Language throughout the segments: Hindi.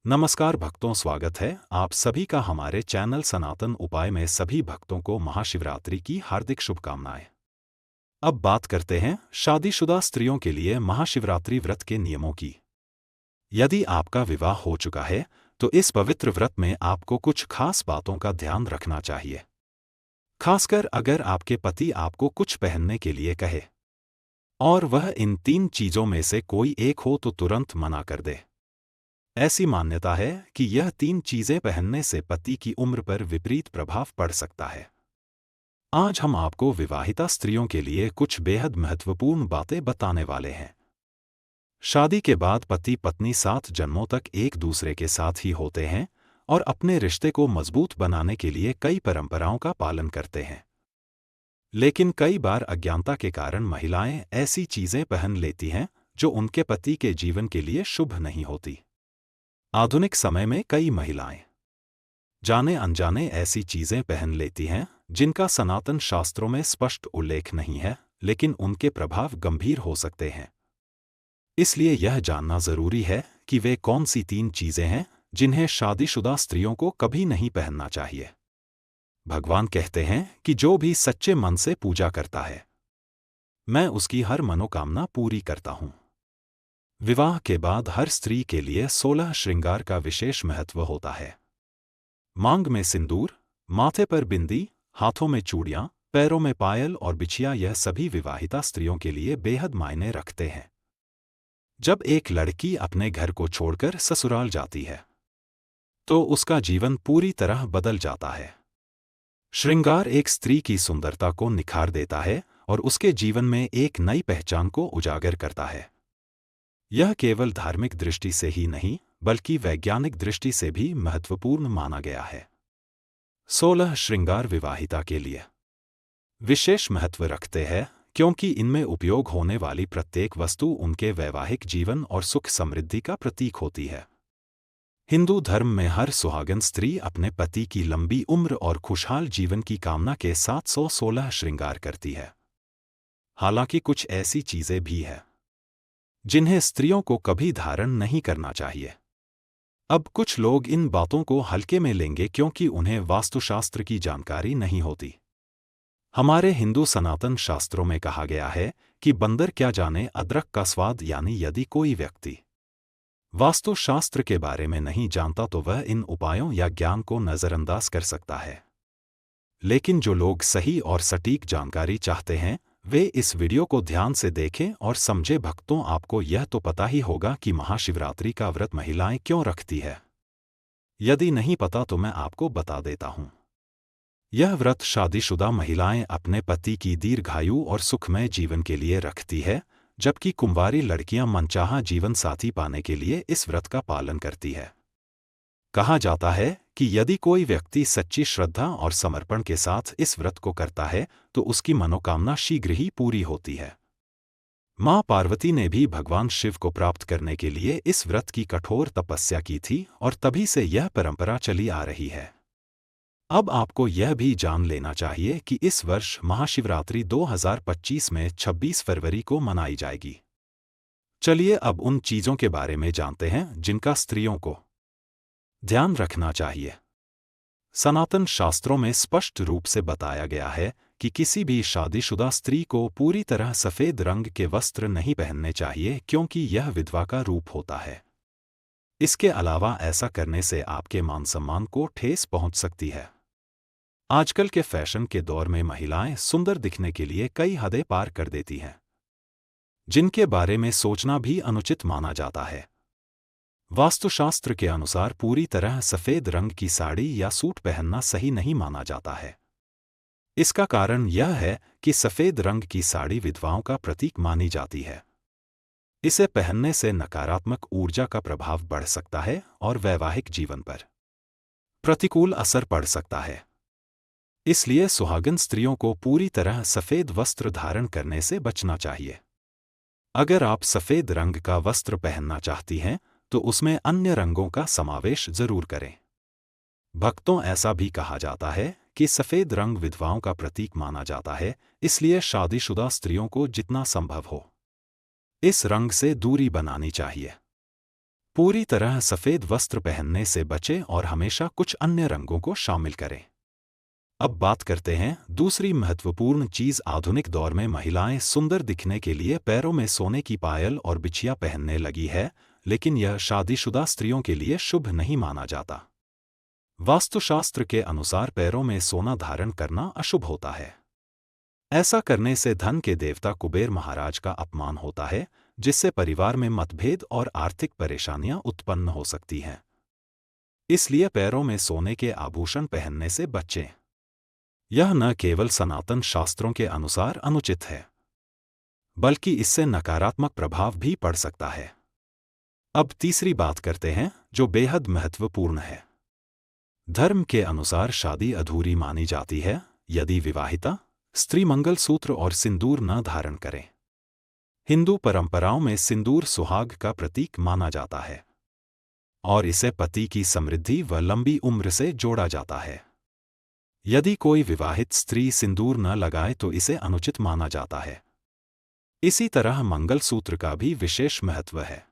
नमस्कार भक्तों, स्वागत है आप सभी का हमारे चैनल सनातन उपाय में। सभी भक्तों को महाशिवरात्रि की हार्दिक शुभकामनाएं। अब बात करते हैं शादीशुदा स्त्रियों के लिए महाशिवरात्रि व्रत के नियमों की। यदि आपका विवाह हो चुका है तो इस पवित्र व्रत में आपको कुछ खास बातों का ध्यान रखना चाहिए। खासकर अगर आपके पति आपको कुछ पहनने के लिए कहे और वह इन 3 चीजों में से कोई एक हो तो तुरंत मना कर दे। ऐसी मान्यता है कि यह 3 चीजें पहनने से पति की उम्र पर विपरीत प्रभाव पड़ सकता है। आज हम आपको विवाहिता स्त्रियों के लिए कुछ बेहद महत्वपूर्ण बातें बताने वाले हैं। शादी के बाद पति पत्नी 7 जन्मों तक एक दूसरे के साथ ही होते हैं और अपने रिश्ते को मजबूत बनाने के लिए कई परंपराओं का पालन करते हैं। लेकिन कई बार अज्ञानता के कारण महिलाएं ऐसी चीजें पहन लेती हैं जो उनके पति के जीवन के लिए शुभ नहीं होती। आधुनिक समय में कई महिलाएं जाने अनजाने ऐसी चीजें पहन लेती हैं जिनका सनातन शास्त्रों में स्पष्ट उल्लेख नहीं है, लेकिन उनके प्रभाव गंभीर हो सकते हैं। इसलिए यह जानना जरूरी है कि वे कौन सी 3 चीजें हैं जिन्हें शादीशुदा स्त्रियों को कभी नहीं पहनना चाहिए। भगवान कहते हैं कि जो भी सच्चे मन से पूजा करता है, मैं उसकी हर मनोकामना पूरी करता हूं। विवाह के बाद हर स्त्री के लिए 16 श्रृंगार का विशेष महत्व होता है। मांग में सिंदूर, माथे पर बिंदी, हाथों में चूड़ियां, पैरों में पायल और बिछिया, यह सभी विवाहिता स्त्रियों के लिए बेहद मायने रखते हैं। जब एक लड़की अपने घर को छोड़कर ससुराल जाती है तो उसका जीवन पूरी तरह बदल जाता है। श्रृंगार एक स्त्री की सुंदरता को निखार देता है और उसके जीवन में एक नई पहचान को उजागर करता है। यह केवल धार्मिक दृष्टि से ही नहीं बल्कि वैज्ञानिक दृष्टि से भी महत्वपूर्ण माना गया है। 16 श्रृंगार विवाहिता के लिए विशेष महत्व रखते हैं क्योंकि इनमें उपयोग होने वाली प्रत्येक वस्तु उनके वैवाहिक जीवन और सुख समृद्धि का प्रतीक होती है। हिंदू धर्म में हर सुहागन स्त्री अपने पति की लंबी उम्र और खुशहाल जीवन की कामना के 716 श्रृंगार करती है। हालांकि कुछ ऐसी चीजें भी हैं जिन्हें स्त्रियों को कभी धारण नहीं करना चाहिए। अब कुछ लोग इन बातों को हल्के में लेंगे क्योंकि उन्हें वास्तुशास्त्र की जानकारी नहीं होती। हमारे हिंदू सनातन शास्त्रों में कहा गया है कि बंदर क्या जाने अदरक का स्वाद, यानी यदि कोई व्यक्ति वास्तुशास्त्र के बारे में नहीं जानता तो वह इन उपायों या ज्ञान को नजरअंदाज कर सकता है। लेकिन जो लोग सही और सटीक जानकारी चाहते हैं वे इस वीडियो को ध्यान से देखें और समझे। भक्तों, आपको यह तो पता ही होगा कि महाशिवरात्रि का व्रत महिलाएं क्यों रखती है। यदि नहीं पता तो मैं आपको बता देता हूं। यह व्रत शादीशुदा महिलाएं अपने पति की दीर्घायु और सुखमय जीवन के लिए रखती है, जबकि कुंवारी लड़कियां मनचाहा जीवन साथी पाने के लिए इस व्रत का पालन करती है। कहा जाता है कि यदि कोई व्यक्ति सच्ची श्रद्धा और समर्पण के साथ इस व्रत को करता है तो उसकी मनोकामना शीघ्र ही पूरी होती है। मां पार्वती ने भी भगवान शिव को प्राप्त करने के लिए इस व्रत की कठोर तपस्या की थी और तभी से यह परंपरा चली आ रही है। अब आपको यह भी जान लेना चाहिए कि इस वर्ष महाशिवरात्रि 2025 में 26 फरवरी को मनाई जाएगी। चलिए अब उन चीजों के बारे में जानते हैं जिनका स्त्रियों को ध्यान रखना चाहिए। सनातन शास्त्रों में स्पष्ट रूप से बताया गया है कि किसी भी शादीशुदा स्त्री को पूरी तरह सफेद रंग के वस्त्र नहीं पहनने चाहिए क्योंकि यह विधवा का रूप होता है। इसके अलावा ऐसा करने से आपके मान सम्मान को ठेस पहुंच सकती है। आजकल के फैशन के दौर में महिलाएं सुंदर दिखने के लिए कई हदें पार कर देती हैं, जिनके बारे में सोचना भी अनुचित माना जाता है। वास्तुशास्त्र के अनुसार पूरी तरह सफेद रंग की साड़ी या सूट पहनना सही नहीं माना जाता है। इसका कारण यह है कि सफेद रंग की साड़ी विधवाओं का प्रतीक मानी जाती है। इसे पहनने से नकारात्मक ऊर्जा का प्रभाव बढ़ सकता है और वैवाहिक जीवन पर प्रतिकूल असर पड़ सकता है। इसलिए सुहागन स्त्रियों को पूरी तरह सफेद वस्त्र धारण करने से बचना चाहिए। अगर आप सफेद रंग का वस्त्र पहनना चाहती हैं तो उसमें अन्य रंगों का समावेश जरूर करें। भक्तों, ऐसा भी कहा जाता है कि सफेद रंग विधवाओं का प्रतीक माना जाता है, इसलिए शादीशुदा स्त्रियों को जितना संभव हो इस रंग से दूरी बनानी चाहिए। पूरी तरह सफेद वस्त्र पहनने से बचें और हमेशा कुछ अन्य रंगों को शामिल करें। अब बात करते हैं दूसरी महत्वपूर्ण चीज। आधुनिक दौर में महिलाएं सुंदर दिखने के लिए पैरों में सोने की पायल और बिछिया पहनने लगी है, लेकिन यह शादीशुदा स्त्रियों के लिए शुभ नहीं माना जाता। वास्तुशास्त्र के अनुसार पैरों में सोना धारण करना अशुभ होता है। ऐसा करने से धन के देवता कुबेर महाराज का अपमान होता है, जिससे परिवार में मतभेद और आर्थिक परेशानियां उत्पन्न हो सकती हैं। इसलिए पैरों में सोने के आभूषण पहनने से बचें। यह न केवल सनातन शास्त्रों के अनुसार अनुचित है, बल्कि इससे नकारात्मक प्रभाव भी पड़ सकता है। अब तीसरी बात करते हैं, जो बेहद महत्वपूर्ण है। धर्म के अनुसार शादी अधूरी मानी जाती है यदि विवाहिता स्त्री मंगलसूत्र और सिंदूर न धारण करे। हिंदू परंपराओं में सिंदूर सुहाग का प्रतीक माना जाता है और इसे पति की समृद्धि व लंबी उम्र से जोड़ा जाता है। यदि कोई विवाहित स्त्री सिंदूर न लगाए तो इसे अनुचित माना जाता है। इसी तरह मंगलसूत्र का भी विशेष महत्व है।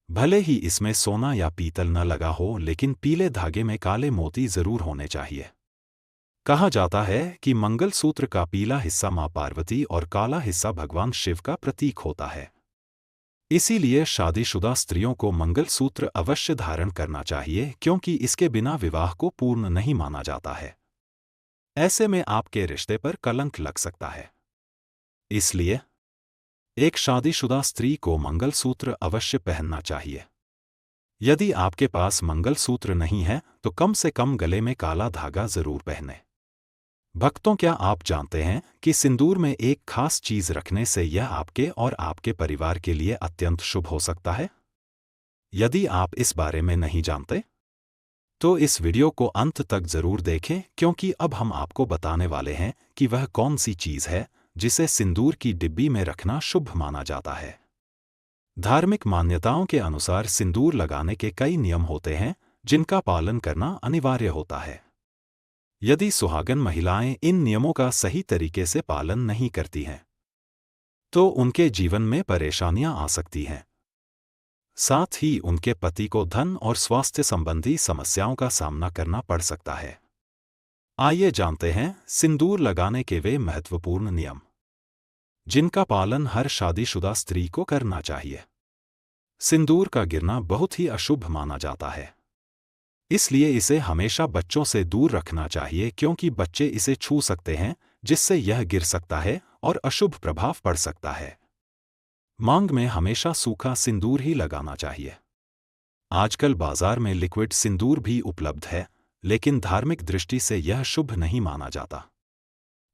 भले ही इसमें सोना या पीतल न लगा हो, लेकिन पीले धागे में काले मोती जरूर होने चाहिए। कहा जाता है कि मंगलसूत्र का पीला हिस्सा मां पार्वती और काला हिस्सा भगवान शिव का प्रतीक होता है। इसीलिए शादीशुदा स्त्रियों को मंगलसूत्र अवश्य धारण करना चाहिए, क्योंकि इसके बिना विवाह को पूर्ण नहीं माना जाता है। ऐसे में आपके रिश्ते पर कलंक लग सकता है। इसलिए एक शादीशुदा स्त्री को मंगलसूत्र अवश्य पहनना चाहिए। यदि आपके पास मंगलसूत्र नहीं है तो कम से कम गले में काला धागा जरूर पहने। भक्तों, क्या आप जानते हैं कि सिंदूर में एक खास चीज रखने से यह आपके और आपके परिवार के लिए अत्यंत शुभ हो सकता है? यदि आप इस बारे में नहीं जानते तो इस वीडियो को अंत तक जरूर देखें, क्योंकि अब हम आपको बताने वाले हैं कि वह कौन सी चीज है जिसे सिंदूर की डिब्बी में रखना शुभ माना जाता है। धार्मिक मान्यताओं के अनुसार सिंदूर लगाने के कई नियम होते हैं जिनका पालन करना अनिवार्य होता है। यदि सुहागन महिलाएं इन नियमों का सही तरीके से पालन नहीं करती हैं तो उनके जीवन में परेशानियां आ सकती हैं। साथ ही उनके पति को धन और स्वास्थ्य संबंधी समस्याओं का सामना करना पड़ सकता है। आइए जानते हैं सिंदूर लगाने के वे महत्वपूर्ण नियम जिनका पालन हर शादीशुदा स्त्री को करना चाहिए। सिंदूर का गिरना बहुत ही अशुभ माना जाता है, इसलिए इसे हमेशा बच्चों से दूर रखना चाहिए, क्योंकि बच्चे इसे छू सकते हैं जिससे यह गिर सकता है और अशुभ प्रभाव पड़ सकता है। मांग में हमेशा सूखा सिंदूर ही लगाना चाहिए। आजकल बाजार में लिक्विड सिंदूर भी उपलब्ध है, लेकिन धार्मिक दृष्टि से यह शुभ नहीं माना जाता।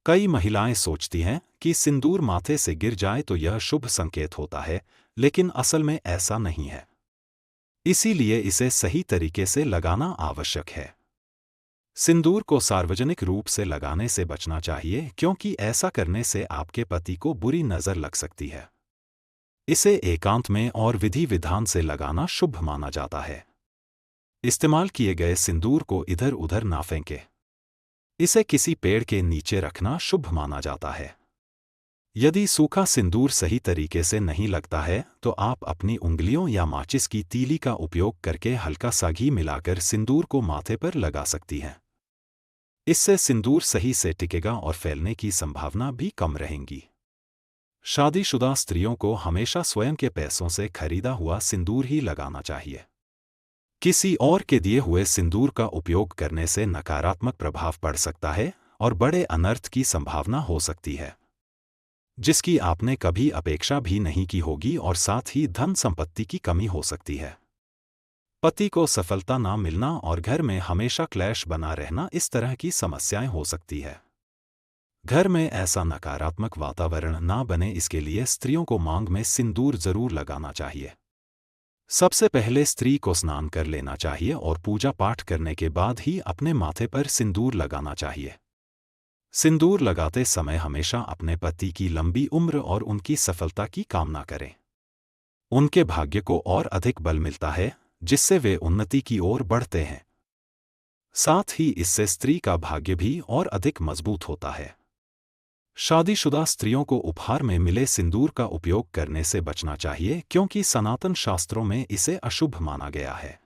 कई महिलाएं सोचती हैं कि सिंदूर माथे से गिर जाए तो यह शुभ संकेत होता है, लेकिन असल में ऐसा नहीं है। इसीलिए इसे सही तरीके से लगाना आवश्यक है। सिंदूर को सार्वजनिक रूप से लगाने से बचना चाहिए, क्योंकि ऐसा करने से आपके पति को बुरी नजर लग सकती है। इसे एकांत में और विधि विधान से लगाना शुभ माना जाता है। इस्तेमाल किए गए सिंदूर को इधर उधर ना फेंकें। इसे किसी पेड़ के नीचे रखना शुभ माना जाता है। यदि सूखा सिंदूर सही तरीके से नहीं लगता है तो आप अपनी उंगलियों या माचिस की तीली का उपयोग करके हल्का सा घी मिलाकर सिंदूर को माथे पर लगा सकती हैं। इससे सिंदूर सही से टिकेगा और फैलने की संभावना भी कम रहेगी। शादीशुदा स्त्रियों को हमेशा स्वयं के पैसों से खरीदा हुआ सिंदूर ही लगाना चाहिए। किसी और के दिए हुए सिंदूर का उपयोग करने से नकारात्मक प्रभाव पड़ सकता है और बड़े अनर्थ की संभावना हो सकती है, जिसकी आपने कभी अपेक्षा भी नहीं की होगी, और साथ ही धन संपत्ति की कमी हो सकती है। पति को सफलता ना मिलना और घर में हमेशा क्लैश बना रहना, इस तरह की समस्याएं हो सकती है। घर में ऐसा नकारात्मक वातावरण ना बने, इसके लिए स्त्रियों को मांग में सिंदूर जरूर लगाना चाहिए। सबसे पहले स्त्री को स्नान कर लेना चाहिए और पूजा पाठ करने के बाद ही अपने माथे पर सिंदूर लगाना चाहिए। सिंदूर लगाते समय हमेशा अपने पति की लंबी उम्र और उनकी सफलता की कामना करें। उनके भाग्य को और अधिक बल मिलता है, जिससे वे उन्नति की ओर बढ़ते हैं। साथ ही इससे स्त्री का भाग्य भी और अधिक मजबूत होता है। शादीशुदा स्त्रियों को उपहार में मिले सिंदूर का उपयोग करने से बचना चाहिए क्योंकि सनातन शास्त्रों में इसे अशुभ माना गया है।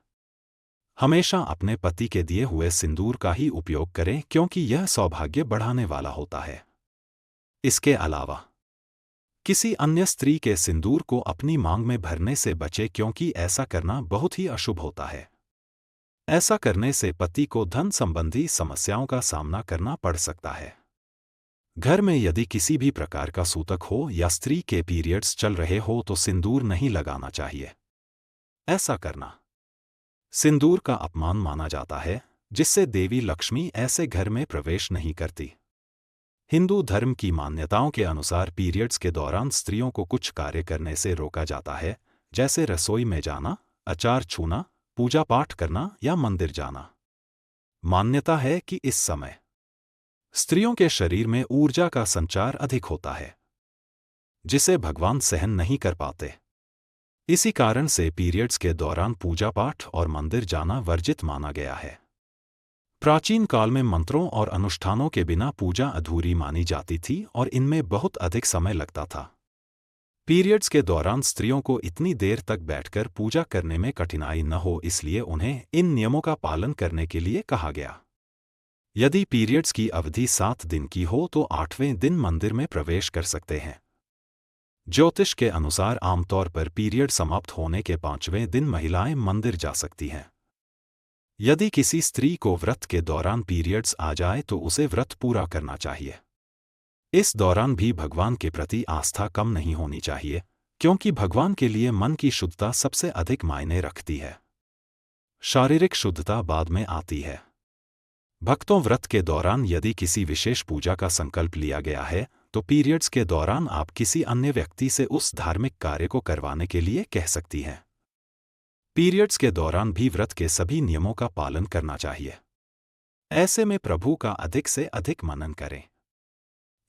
हमेशा अपने पति के दिए हुए सिंदूर का ही उपयोग करें क्योंकि यह सौभाग्य बढ़ाने वाला होता है। इसके अलावा किसी अन्य स्त्री के सिंदूर को अपनी मांग में भरने से बचे क्योंकि ऐसा करना बहुत ही अशुभ होता है। ऐसा करने से पति को धन संबंधी समस्याओं का सामना करना पड़ सकता है। घर में यदि किसी भी प्रकार का सूतक हो या स्त्री के पीरियड्स चल रहे हो तो सिंदूर नहीं लगाना चाहिए। ऐसा करना सिंदूर का अपमान माना जाता है, जिससे देवी लक्ष्मी ऐसे घर में प्रवेश नहीं करती। हिंदू धर्म की मान्यताओं के अनुसार पीरियड्स के दौरान स्त्रियों को कुछ कार्य करने से रोका जाता है, जैसे रसोई में जाना, अचार छूना, पूजा पाठ करना या मंदिर जाना। मान्यता है कि इस समय स्त्रियों के शरीर में ऊर्जा का संचार अधिक होता है, जिसे भगवान सहन नहीं कर पाते। इसी कारण से पीरियड्स के दौरान पूजा पाठ और मंदिर जाना वर्जित माना गया है। प्राचीन काल में मंत्रों और अनुष्ठानों के बिना पूजा अधूरी मानी जाती थी और इनमें बहुत अधिक समय लगता था। पीरियड्स के दौरान स्त्रियों को इतनी देर तक बैठकर पूजा करने में कठिनाई न हो, इसलिए उन्हें इन नियमों का पालन करने के लिए कहा गया। यदि पीरियड्स की अवधि 7 दिन की हो तो 8वें दिन मंदिर में प्रवेश कर सकते हैं। ज्योतिष के अनुसार आमतौर पर पीरियड समाप्त होने के 5वें दिन महिलाएं मंदिर जा सकती हैं। यदि किसी स्त्री को व्रत के दौरान पीरियड्स आ जाए तो उसे व्रत पूरा करना चाहिए। इस दौरान भी भगवान के प्रति आस्था कम नहीं होनी चाहिए, क्योंकि भगवान के लिए मन की शुद्धता सबसे अधिक मायने रखती है। शारीरिक शुद्धता बाद में आती है। भक्तों, व्रत के दौरान यदि किसी विशेष पूजा का संकल्प लिया गया है तो पीरियड्स के दौरान आप किसी अन्य व्यक्ति से उस धार्मिक कार्य को करवाने के लिए कह सकती हैं। पीरियड्स के दौरान भी व्रत के सभी नियमों का पालन करना चाहिए। ऐसे में प्रभु का अधिक से अधिक मनन करें।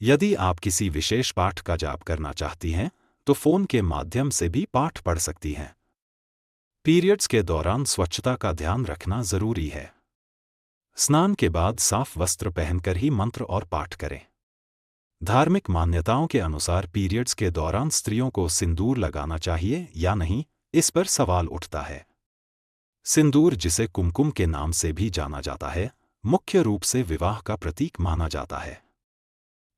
यदि आप किसी विशेष पाठ का जाप करना चाहती हैं तो फोन के माध्यम से भी पाठ पढ़ सकती हैं। पीरियड्स के दौरान स्वच्छता का ध्यान रखना जरूरी है। स्नान के बाद साफ वस्त्र पहनकर ही मंत्र और पाठ करें। धार्मिक मान्यताओं के अनुसार पीरियड्स के दौरान स्त्रियों को सिंदूर लगाना चाहिए या नहीं, इस पर सवाल उठता है। सिंदूर, जिसे कुमकुम के नाम से भी जाना जाता है, मुख्य रूप से विवाह का प्रतीक माना जाता है।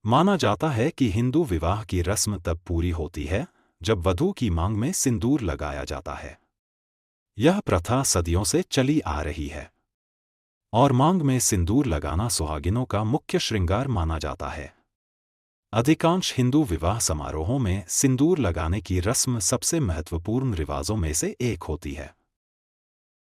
माना जाता है कि हिंदू विवाह की रस्म तब पूरी होती है जब वधू की मांग में सिंदूर लगाया जाता है। यह प्रथा सदियों से चली आ रही है और मांग में सिंदूर लगाना सुहागिनों का मुख्य श्रृंगार माना जाता है। अधिकांश हिंदू विवाह समारोहों में सिंदूर लगाने की रस्म सबसे महत्वपूर्ण रिवाजों में से एक होती है।